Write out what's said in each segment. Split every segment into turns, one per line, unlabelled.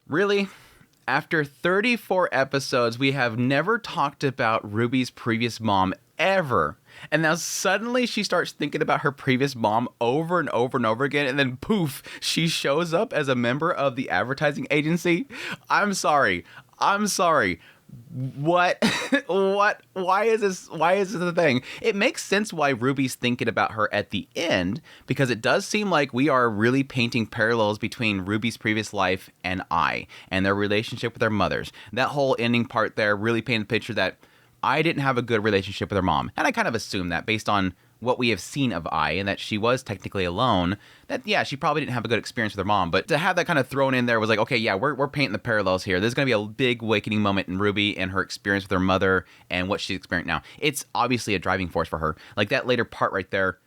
Really? After 34 episodes, we have never talked about Ruby's previous mom ever. And now suddenly she starts thinking about her previous mom over and over and over again. And then poof, she shows up as a member of the advertising agency. I'm sorry. What? Why is this a thing? It makes sense why Ruby's thinking about her at the end, because it does seem like we are really painting parallels between Ruby's previous life and and their relationship with their mothers. That whole ending part there really painted the picture that I didn't have a good relationship with her mom. And I kind of assumed that based on what we have seen of and that she was technically alone, that, yeah, she probably didn't have a good experience with her mom. But to have that kind of thrown in there was like, okay, yeah, we're painting the parallels here. There's going to be a big awakening moment in Ruby and her experience with her mother and what she's experiencing now. It's obviously a driving force for her. Like that later part right there,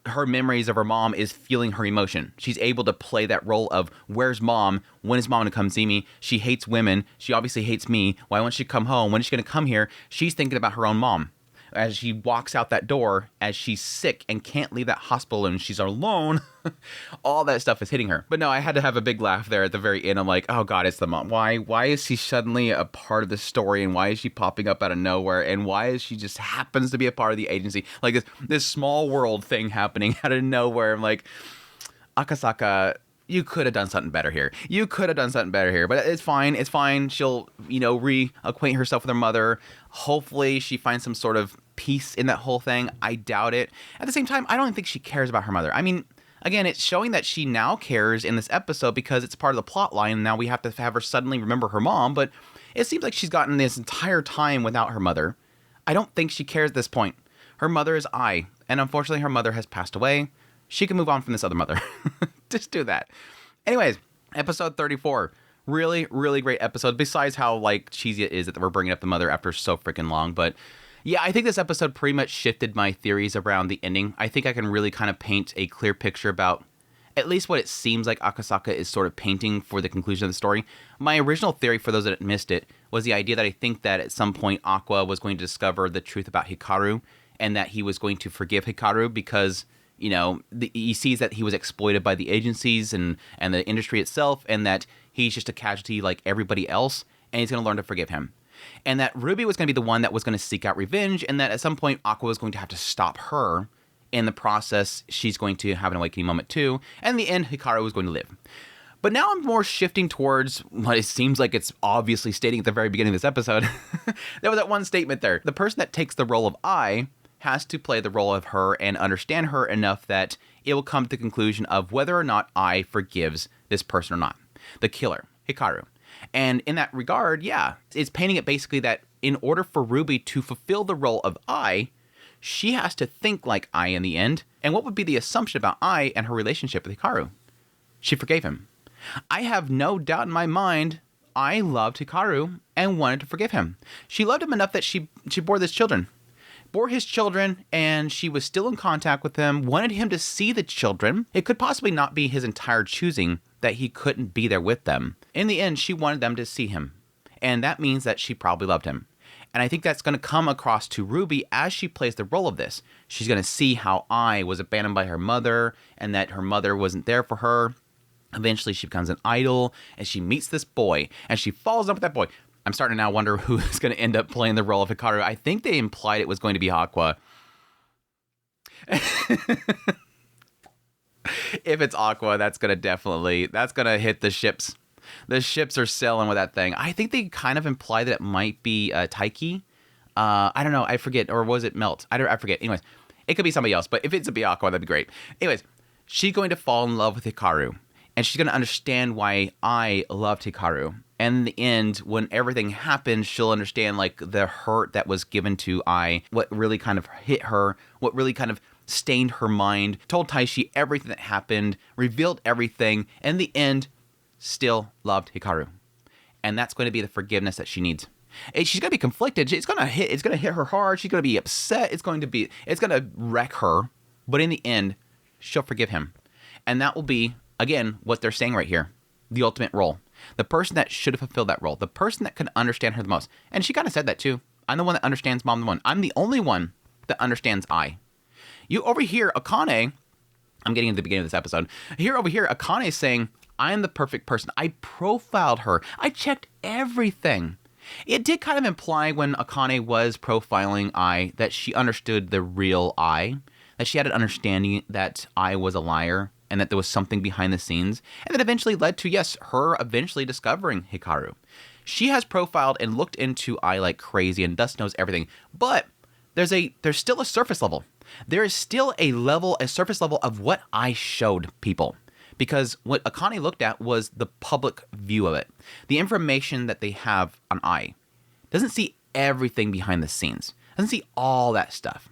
her memories of her mom is feeling her emotion. She's able to play that role of, where's mom? When is mom going to come see me? She hates women. She obviously hates me. Why won't she come home? When is she going to come here? She's thinking about her own mom. As she walks out that door, as she's sick and can't leave that hospital and she's alone, all that stuff is hitting her. But no, I had to have a big laugh there at the very end. I'm like, oh God, it's the mom. Why is she suddenly a part of the story, and why is she popping up out of nowhere, and why is she just happens to be a part of the agency? Like this small world thing happening out of nowhere. I'm like, Akasaka, you could have done something better here. But it's fine. She'll, reacquaint herself with her mother. Hopefully she finds some sort of peace in that whole thing. I doubt it. At the same time, I don't think she cares about her mother. I mean, again, it's showing that she now cares in this episode because it's part of the plot line. Now we have to have her suddenly remember her mom, but it seems like she's gotten this entire time without her mother. I don't think she cares at this point. Her mother is and unfortunately her mother has passed away. She can move on from this other mother. Just do that. Anyways, episode 34. Really, really great episode. Besides how, cheesy it is that we're bringing up the mother after so freaking long. But, yeah, I think this episode pretty much shifted my theories around the ending. I think I can really kind of paint a clear picture about at least what it seems like Akasaka is sort of painting for the conclusion of the story. My original theory, for those that missed it, was the idea that I think that at some point Aqua was going to discover the truth about Hikaru, and that he was going to forgive Hikaru because he sees that he was exploited by the agencies and the industry itself, and that he's just a casualty like everybody else, and he's going to learn to forgive him. And that Ruby was going to be the one that was going to seek out revenge, and that at some point Aqua was going to have to stop her. In the process, she's going to have an awakening moment too, and in the end, Hikaru was going to live. But now I'm more shifting towards what it seems like it's obviously stating at the very beginning of this episode. There was that one statement there. The person that takes the role of has to play the role of her and understand her enough that it will come to the conclusion of whether or not forgives this person or not. The killer, Hikaru. And in that regard, yeah, it's painting it basically that in order for Ruby to fulfill the role of she has to think like in the end. And what would be the assumption about and her relationship with Hikaru? She forgave him. I have no doubt in my mind loved Hikaru and wanted to forgive him. She loved him enough that she bore his children, and she was still in contact with him, wanted him to see the children. It could possibly not be his entire choosing that he couldn't be there with them. In the end, she wanted them to see him, and that means that she probably loved him. And I think that's going to come across to Ruby as she plays the role of this. She's going to see how was abandoned by her mother, and that her mother wasn't there for her. Eventually, she becomes an idol, and she meets this boy, and she falls in love with that boy. I'm starting to now wonder who is going to end up playing the role of Hikaru. I think they implied it was going to be Aqua. If it's Aqua, that's going to hit the ships. The ships are sailing with that thing. I think they kind of imply that it might be Taiki. I don't know. I forget. Or was it Melt? I forget. Anyways, it could be somebody else. But if it's a Aqua, that'd be great. Anyways, she's going to fall in love with Hikaru. And she's going to understand why loved Hikaru. And in the end, when everything happens, she'll understand the hurt that was given to what really kind of hit her, what really kind of stained her mind, told Taishi everything that happened, revealed everything, and in the end, still loved Hikaru. And that's going to be the forgiveness that she needs. She's going to be conflicted. It's going to hit her hard. She's going to be upset. It's going to wreck her. But in the end, she'll forgive him. And that will be, again, what they're saying right here. The ultimate role. The person that should have fulfilled that role. The person that could understand her the most. And she kind of said that too. I'm the one that understands mom the one. I'm the only one that understands You over here, Akane, I'm getting into the beginning of this episode. Over here, Akane is saying, I am the perfect person. I profiled her. I checked everything. It did kind of imply when Akane was profiling Ai that she understood the real Ai, that she had an understanding that Ai was a liar and that there was something behind the scenes, and that eventually led to, yes, her eventually discovering Hikaru. She has profiled and looked into Ai like crazy and thus knows everything, but there's still a surface level. There is still a surface level of what Ai showed people. Because what Akane looked at was the public view of it. The information that they have on Ai doesn't see everything behind the scenes. Doesn't see all that stuff.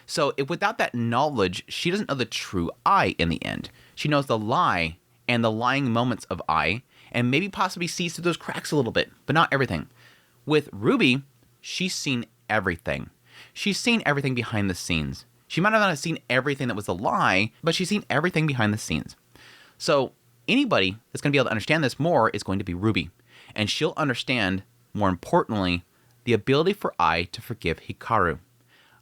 So if without that knowledge, she doesn't know the true Ai in the end. She knows the lie and the lying moments of Ai, and maybe possibly sees through those cracks a little bit, but not everything. With Ruby, she's seen everything. She's seen everything behind the scenes. She might not have seen everything that was a lie, but she's seen everything behind the scenes. So anybody that's going to be able to understand this more is going to be Ruby. And she'll understand, more importantly, the ability for Ai to forgive Hikaru.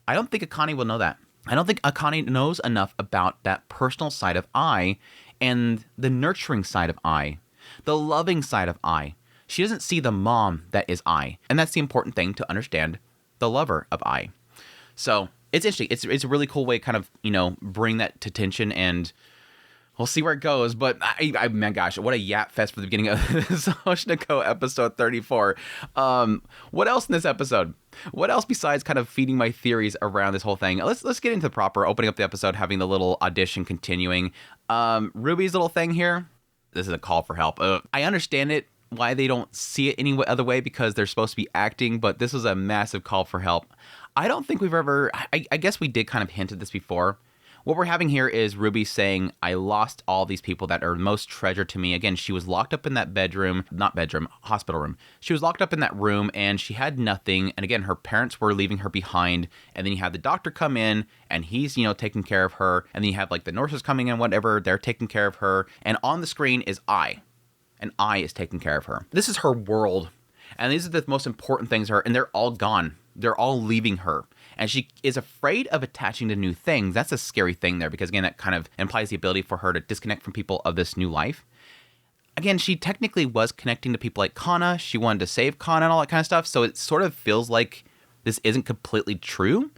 I don't think Akane will know that. I don't think Akane knows enough about that personal side of Ai and the nurturing side of Ai, the loving side of Ai. She doesn't see the mom that is Ai. And that's the important thing to understand, the lover of Ai. So it's interesting. It's a really cool way to kind of, bring that to tension, and we'll see where it goes, but man, gosh, what a yap fest for the beginning of this Oshinoko episode 34. What else in this episode? What else besides kind of feeding my theories around this whole thing? Let's get into the proper opening up the episode, having the little audition continuing. Ruby's little thing here. This is a call for help. I understand it, why they don't see it any other way, because they're supposed to be acting, but this was a massive call for help. I don't think we've ever, I guess we did kind of hint at this before. What we're having here is Ruby saying, I lost all these people that are most treasured to me. Again, she was locked up in that hospital room. She was locked up in that room and she had nothing. And again, her parents were leaving her behind. And then you have the doctor come in and he's, taking care of her. And then you have like the nurses coming in, whatever, they're taking care of her. And on the screen is Ai. And Ai is taking care of her. This is her world. And these are the most important things to her. And they're all gone. They're all leaving her. And she is afraid of attaching to new things. That's a scary thing there, because again, that kind of implies the ability for her to disconnect from people of this new life. Again, she technically was connecting to people like Kana. She wanted to save Kana and all that kind of stuff. So it sort of feels like this isn't completely true,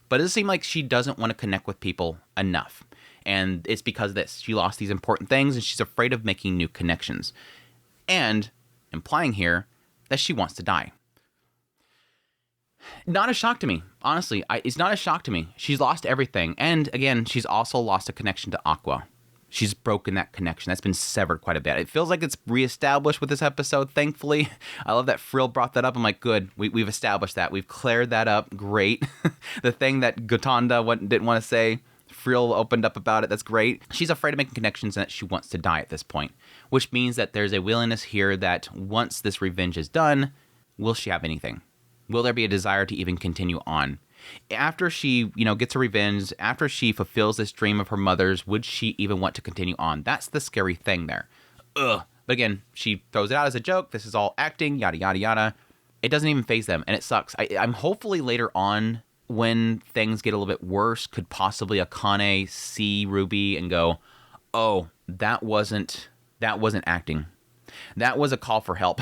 but it does seem like she doesn't want to connect with people enough. And it's because of this. She lost these important things and she's afraid of making new connections. And implying here that she wants to die. Not a shock to me. Honestly, it's not a shock to me. She's lost everything. And again, she's also lost a connection to Aqua. She's broken that connection. That's been severed quite a bit. It feels like it's reestablished with this episode, thankfully. I love that Frill brought that up. I'm like, good. We've established that. We've cleared that up. Great. The thing that Gotanda didn't want to say, Frill opened up about it. That's great. She's afraid of making connections and that she wants to die at this point, which means that there's a willingness here that once this revenge is done, will she have anything? Will there be a desire to even continue on? After she, gets her revenge, after she fulfills this dream of her mother's, would she even want to continue on? That's the scary thing there. Ugh. But again, she throws it out as a joke. This is all acting, yada, yada, yada. It doesn't even faze them, and it sucks. I'm hopefully later on, when things get a little bit worse, could possibly Akane see Ruby and go, oh, that wasn't acting. That was a call for help.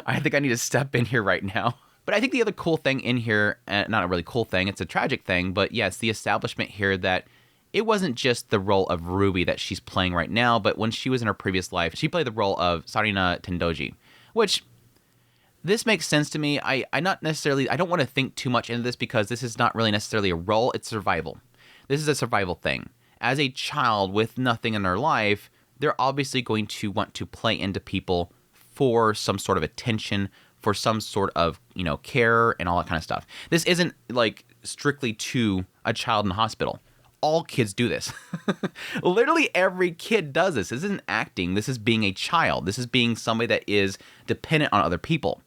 I think I need to step in here right now. But I think the other cool thing in here, not a really cool thing, it's a tragic thing, but yes, the establishment here that it wasn't just the role of Ruby that she's playing right now, but when she was in her previous life, she played the role of Sarina Tendoji, which this makes sense to me. I don't want to think too much into this because this is not really necessarily a role, it's survival. This is a survival thing. As a child with nothing in their life, they're obviously going to want to play into people for some sort of attention, for some sort of, care and all that kind of stuff. This isn't like strictly to a child in the hospital. All kids do this. Literally every kid does this. This isn't acting. This is being a child. This is being somebody that is dependent on other people.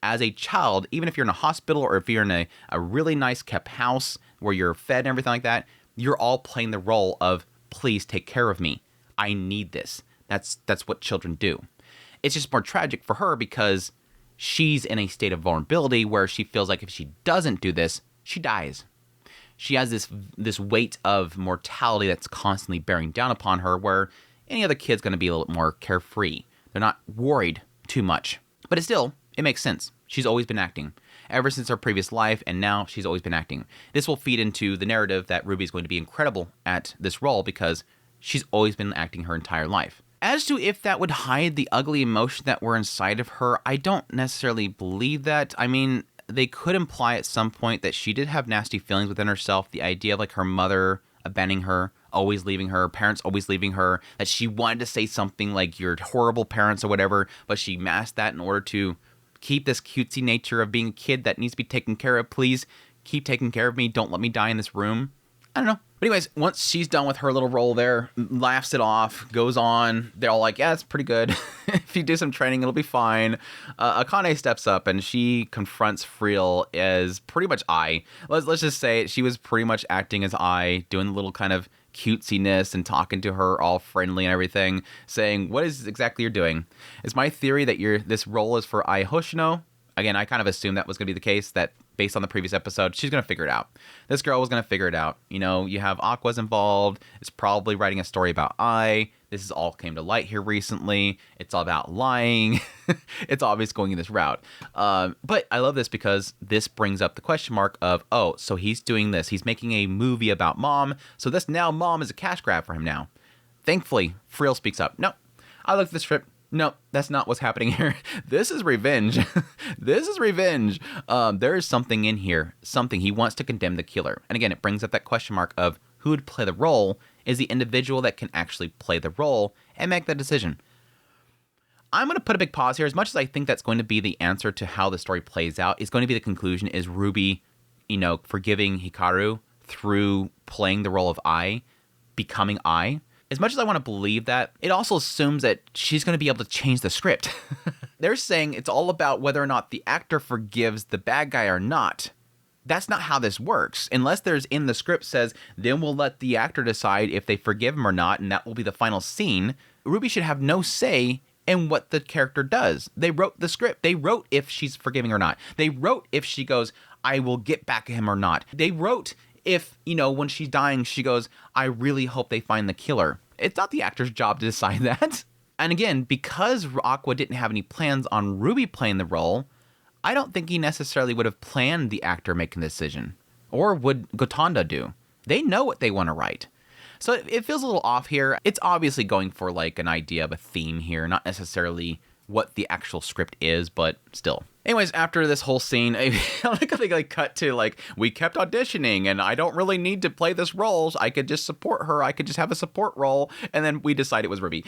As a child, even if you're in a hospital or if you're in a really nice kept house where you're fed and everything like that, you're all playing the role of, please take care of me. I need this. That's what children do. It's just more tragic for her because she's in a state of vulnerability where she feels like if she doesn't do this, she dies. She has this weight of mortality that's constantly bearing down upon her where Any other kid's going to be a little more carefree. They're not worried too much. But it makes sense. She's always been acting. Ever since her previous life, and now she's always been acting. This will feed into the narrative that Ruby's going to be incredible at this role because she's always been acting her entire life. As to if that would hide the ugly emotion that were inside of her, I don't necessarily believe that. I mean, they could imply at some point that she did have nasty feelings within herself. The idea of like her mother abandoning her, always leaving her, parents always leaving her, that she wanted to say something like you're horrible parents or whatever, but she masked that in order to keep this cutesy nature of being a kid that needs to be taken care of. Please keep taking care of me. Don't let me die in this room. I don't know. But anyways, once she's done with her little role there, laughs it off, goes on. They're all like, yeah, it's pretty good. If you do some training, it'll be fine. Akane steps up and she confronts Friel as pretty much I. Let's just say she was pretty much acting as I, doing the little kind of cutesiness and talking to her all friendly and everything, saying, what is exactly you're doing? It's my theory that this role is for Ai Hoshino. Again, I kind of assumed that was going to be the case, that based on the previous episode, she's going to figure it out. This girl was going to figure it out. You know, you have Aqua's involved. It's probably writing a story about Ai. This is all came to light here recently. It's all about lying. It's obvious going in this route. But I love this because this brings up the question mark of, oh, so he's doing this. He's making a movie about mom. So this now mom is a cash grab for him now. Thankfully, Friel speaks up. No, I looked at the script. No, that's not what's happening here. This is revenge. This is revenge. There is something in here. Something. He wants to condemn the killer. And again, it brings up that question mark of who would play the role is the individual that can actually play the role and make that decision. I'm going to put a big pause here. As much as I think that's going to be the answer to how the story plays out, is going to be the conclusion is Ruby, forgiving Hikaru through playing the role of I, becoming I. As much as I want to believe that, it also assumes that she's going to be able to change the script. They're saying it's all about whether or not the actor forgives the bad guy or not. That's not how this works. Unless there's in the script says, then we'll let the actor decide if they forgive him or not, and that will be the final scene. Ruby should have no say in what the character does. They wrote the script. They wrote if she's forgiving or not. They wrote if she goes, I will get back at him or not. They wrote if, when she's dying, she goes, I really hope they find the killer. It's not the actor's job to decide that. And again, because Aqua didn't have any plans on Ruby playing the role, I don't think he necessarily would have planned the actor making the decision. Or would Gotanda do? They know what they want to write. So it feels a little off here. It's obviously going for like an idea of a theme here, not necessarily what the actual script is, but still. Anyways, after this whole scene, I think they cut to like, we kept auditioning and I don't really need to play this role. I could just support her. I could just have a support role. And then we decided it was Ruby.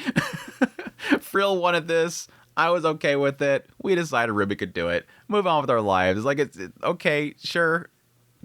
Friel wanted this. I was okay with it. We decided Ruby could do it. Move on with our lives. Like, it's okay, sure.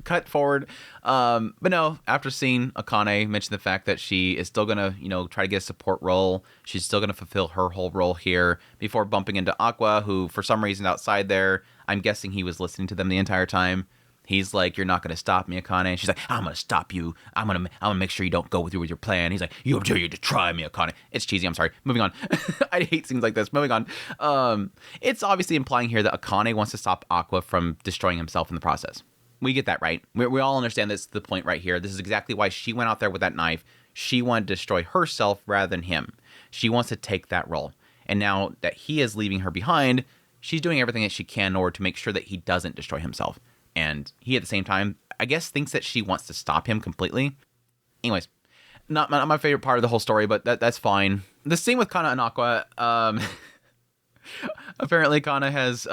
Cut forward. But no, after seeing Akane mention the fact that she is still gonna, try to get a support role, she's still gonna fulfill her whole role here before bumping into Aqua, who for some reason outside there, I'm guessing he was listening to them the entire time. He's like, you're not gonna stop me, Akane. She's like, I'm gonna stop you. I'm gonna make sure you don't go through with your plan. He's like, you dare you to try me, Akane. It's cheesy. I'm sorry. Moving on. I hate scenes like this. Moving on. It's obviously implying here that Akane wants to stop Aqua from destroying himself in the process. We get that, right? We all understand this is the point right here. This is exactly why she went out there with that knife. She wanted to destroy herself rather than him. She wants to take that role. And now that he is leaving her behind, she's doing everything that she can in order to make sure that he doesn't destroy himself. And he, at the same time, I guess thinks that she wants to stop him completely. Anyways, not my favorite part of the whole story, but that's fine. The scene with Kana and Aqua, apparently Kana has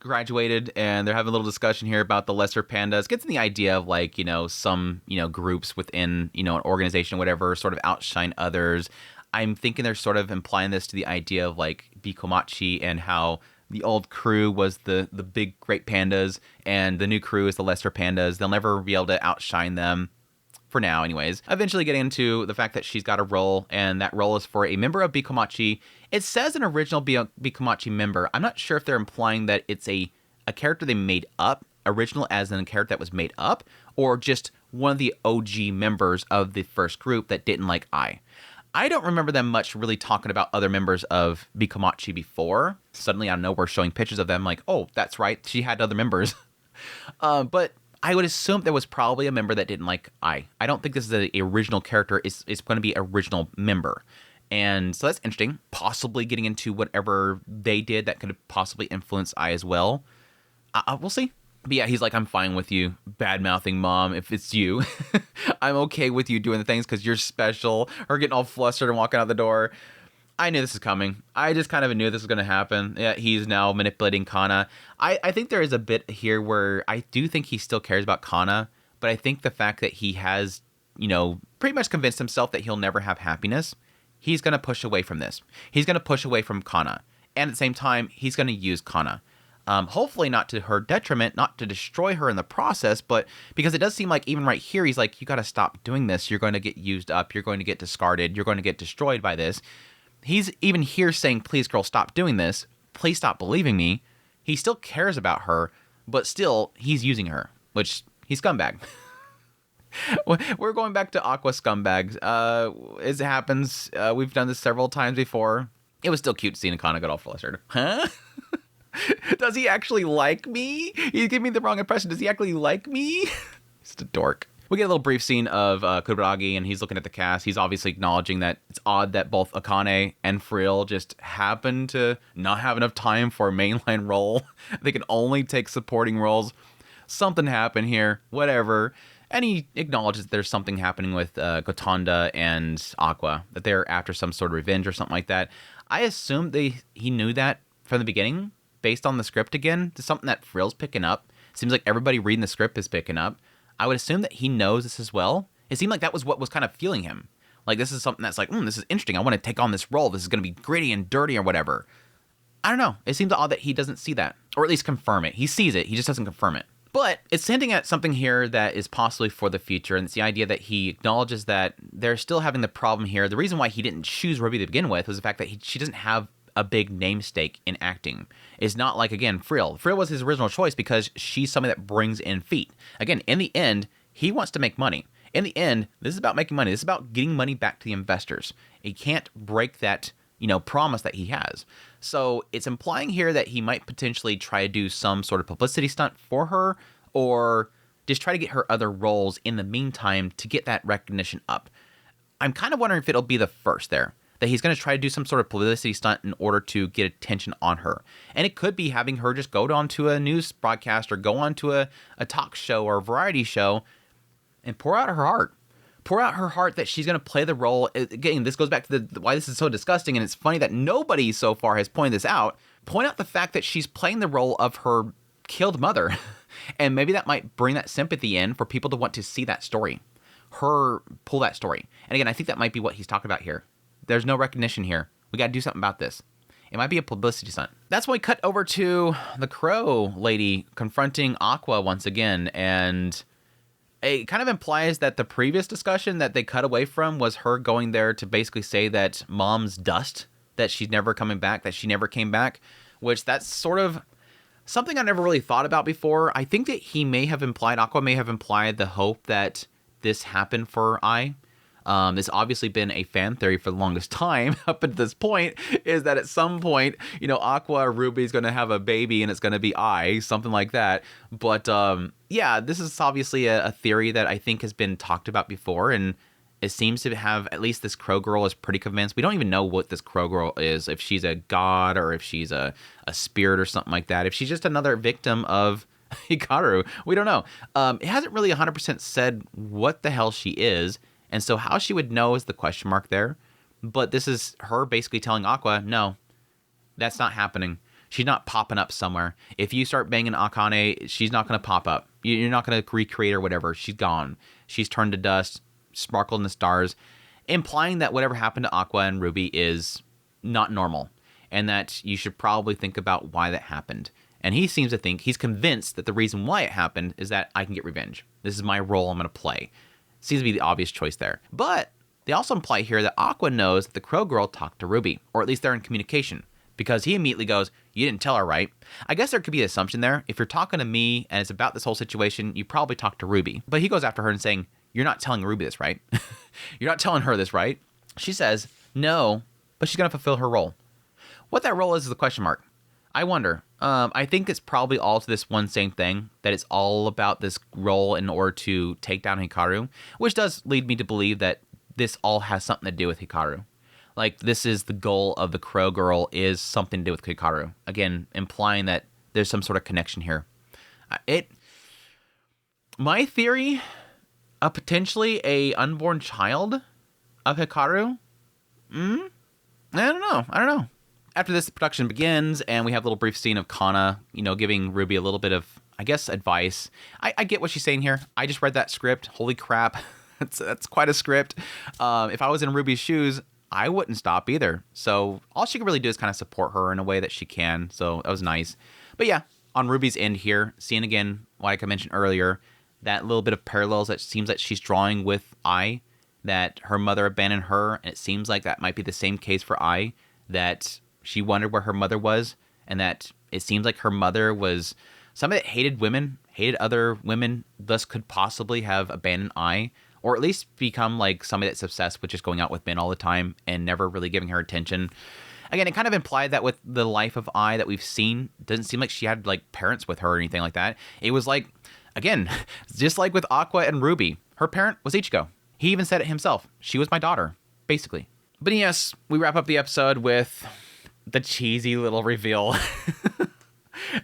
graduated and they're having a little discussion here about the lesser pandas. Gets in the idea of like, some, groups within, an organization or whatever sort of outshine others. I'm thinking they're sort of implying this to the idea of like Bikomachi and how the old crew was the big great pandas and the new crew is the lesser pandas. They'll never be able to outshine them. For now, anyways. Eventually getting into the fact that she's got a role, and that role is for a member of Bikomachi. It says an original Bikomachi member. I'm not sure if they're implying that it's a character they made up, original as in a character that was made up, or just one of the OG members of the first group that didn't like I. I don't remember them much really talking about other members of Bikomachi before. Suddenly, out of nowhere, showing pictures of them like, oh, that's right, she had other members. But I would assume there was probably a member that didn't like I. I don't think this is the original character. It's going to be original member. And so that's interesting. Possibly getting into whatever they did that could possibly influence Ai as well. We'll see. But yeah, he's like, I'm fine with you bad-mouthing mom if it's you. I'm okay with you doing the things because you're special. Or getting all flustered and walking out the door. I knew this was coming. I just kind of knew this was going to happen. Yeah, he's now manipulating Kana. I think there is a bit here where I do think he still cares about Kana, but I think the fact that he has, pretty much convinced himself that he'll never have happiness, he's going to push away from this. He's going to push away from Kana. And at the same time, he's going to use Kana. Hopefully not to her detriment, not to destroy her in the process, but because it does seem like even right here, he's like, you got to stop doing this. You're going to get used up. You're going to get discarded. You're going to get destroyed by this. He's even here saying, please, girl, stop doing this. Please stop believing me. He still cares about her, but still, he's using her, which he's scumbag. We're going back to Aqua scumbags. As it happens, we've done this several times before. It was still cute seeing Akane get all flustered. Huh? Does he actually like me? He's giving me the wrong impression. Does he actually like me? He's a dork. We get a little brief scene of Kuragi, and he's looking at the cast. He's obviously acknowledging that it's odd that both Akane and Frill just happen to not have enough time for a mainline role. They can only take supporting roles. Something happened here. Whatever. And he acknowledges that there's something happening with Gotanda and Aqua, that they're after some sort of revenge or something like that. I assumed he knew that from the beginning, based on the script again. It's something that Frill's picking up. Seems like everybody reading the script is picking up. I would assume that he knows this as well. It seemed like that was what was kind of fueling him. Like, this is something that's like, this is interesting. I want to take on this role. This is going to be gritty and dirty or whatever. I don't know. It seems odd that he doesn't see that, or at least confirm it. He sees it. He just doesn't confirm it. But it's hinting at something here that is possibly for the future, and it's the idea that he acknowledges that they're still having the problem here. The reason why he didn't choose Ruby to begin with was the fact that she doesn't have a big namesake in acting. It's not like, again, Frill. Frill was his original choice because she's somebody that brings in feet. Again, in the end, he wants to make money. In the end, this is about making money. This is about getting money back to the investors. He can't break that, promise that he has. So it's implying here that he might potentially try to do some sort of publicity stunt for her, or just try to get her other roles in the meantime to get that recognition up. I'm kind of wondering if it'll be the first there, that he's going to try to do some sort of publicity stunt in order to get attention on her. And it could be having her just go on to a news broadcast or go on to a talk show or a variety show and pour out her heart. Pour out her heart that she's going to play the role. Again, this goes back to why this is so disgusting, and it's funny that nobody so far has pointed this out. Point out the fact that she's playing the role of her killed mother. And maybe that might bring that sympathy in for people to want to see that story. Her pull that story. And again, I think that might be what he's talking about here. There's no recognition here. We got to do something about this. It might be a publicity stunt. That's when we cut over to the crow lady confronting Aqua once again, and it kind of implies that the previous discussion that they cut away from was her going there to basically say that mom's dust, that she's never coming back, that she never came back, which that's sort of something I never really thought about before. I think that Aqua may have implied the hope that this happened for Ai. This obviously been a fan theory for the longest time up at this point, is that at some point, Aqua or Ruby's going to have a baby and it's going to be Ai, something like that. But yeah, this is obviously a theory that I think has been talked about before, and it seems to have, at least this crow girl is pretty convinced. We don't even know what this crow girl is, if she's a god or if she's a spirit or something like that. If she's just another victim of Hikaru, we don't know. It hasn't really 100% said what the hell she is. And so how she would know is the question mark there. But this is her basically telling Aqua, no, that's not happening. She's not popping up somewhere. If you start banging Akane, she's not going to pop up. You're not going to recreate her, whatever. She's gone. She's turned to dust, sparkled in the stars, implying that whatever happened to Aqua and Ruby is not normal, and that you should probably think about why that happened. And he seems to think, he's convinced that the reason why it happened is that I can get revenge. This is my role I'm going to play. Seems to be the obvious choice there. But they also imply here that Aqua knows that the Crow Girl talked to Ruby, or at least they're in communication, because he immediately goes, you didn't tell her, right? I guess there could be an assumption there. If you're talking to me and it's about this whole situation, you probably talked to Ruby. But he goes after her and saying, you're not telling Ruby this, right? You're not telling her this, right? She says, no, but she's going to fulfill her role. What that role is the question mark. I wonder. I think it's probably all to this one same thing, that it's all about this role in order to take down Hikaru, which does lead me to believe that this all has something to do with Hikaru. like this is the goal of the Crow Girl is something to do with Hikaru. Again, implying that there's some sort of connection here. My theory, potentially a unborn child of Hikaru. I don't know. After this, the production begins, and we have a little brief scene of Kana, giving Ruby a little bit of, I guess, advice. I get what she's saying here. I just read that script. Holy crap. That's quite a script. If I was in Ruby's shoes, I wouldn't stop either. So all she can really do is kind of support her in a way that she can. So that was nice. But yeah, on Ruby's end here, seeing again, like I mentioned earlier, that little bit of parallels that seems that she's drawing with Ai, that her mother abandoned her, and it seems like that might be the same case for Ai, that she wondered where her mother was, and that it seems like her mother was somebody that hated women, hated other women, thus could possibly have abandoned Ai, or at least become like somebody that's obsessed with just going out with men all the time and never really giving her attention. Again, it kind of implied that with the life of Ai that we've seen, it doesn't seem like she had like parents with her or anything like that. It was like, again, just like with Aqua and Ruby, her parent was Ichigo. He even said it himself. She was my daughter, basically. But yes, we wrap up the episode with the cheesy little reveal.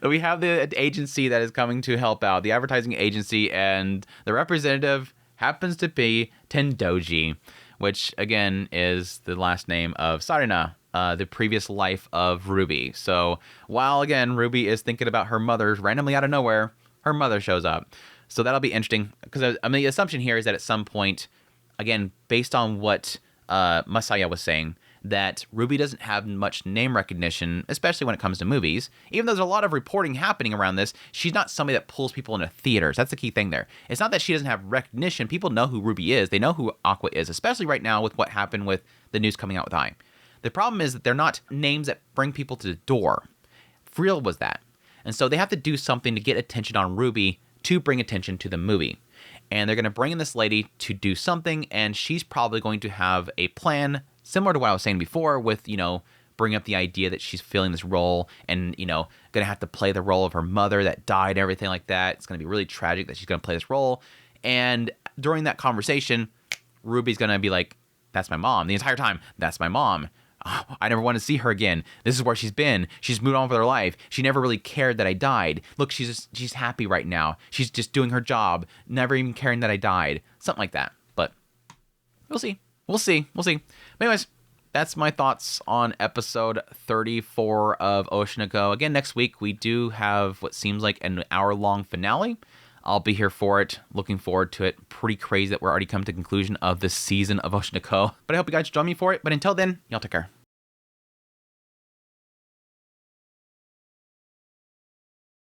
We have the agency that is coming to help out, the advertising agency, and the representative happens to be Tendoji, which again is the last name of Sarina, the previous life of Ruby. So while again Ruby is thinking about her mother, randomly out of nowhere, her mother shows up. So that'll be interesting, because I mean the assumption here is that at some point, again based on what Masaya was saying, that Ruby doesn't have much name recognition, especially when it comes to movies. Even though there's a lot of reporting happening around this, she's not somebody that pulls people into theaters. That's the key thing there. It's not that she doesn't have recognition. People know who Ruby is. They know who Aqua is, especially right now with what happened with the news coming out with Ai. The problem is that they're not names that bring people to the door. Friel was that. And so they have to do something to get attention on Ruby to bring attention to the movie. And they're going to bring in this lady to do something, and she's probably going to have a plan similar to what I was saying before with, bring up the idea that she's filling this role and, going to have to play the role of her mother that died and everything like that. It's going to be really tragic that she's going to play this role. And during that conversation, Ruby's going to be like, that's my mom. The entire time, that's my mom. Oh, I never want to see her again. This is where she's been. She's moved on with her life. She never really cared that I died. Look, she's happy right now. She's just doing her job, never even caring that I died. Something like that. But we'll see. We'll see. But anyways, that's my thoughts on episode 34 of Oshinoko. Again, next week we do have what seems like an hour-long finale. I'll be here for it. Looking forward to it. Pretty crazy that we're already come to the conclusion of this season of Oshinoko. But I hope you guys join me for it. But until then, y'all take care.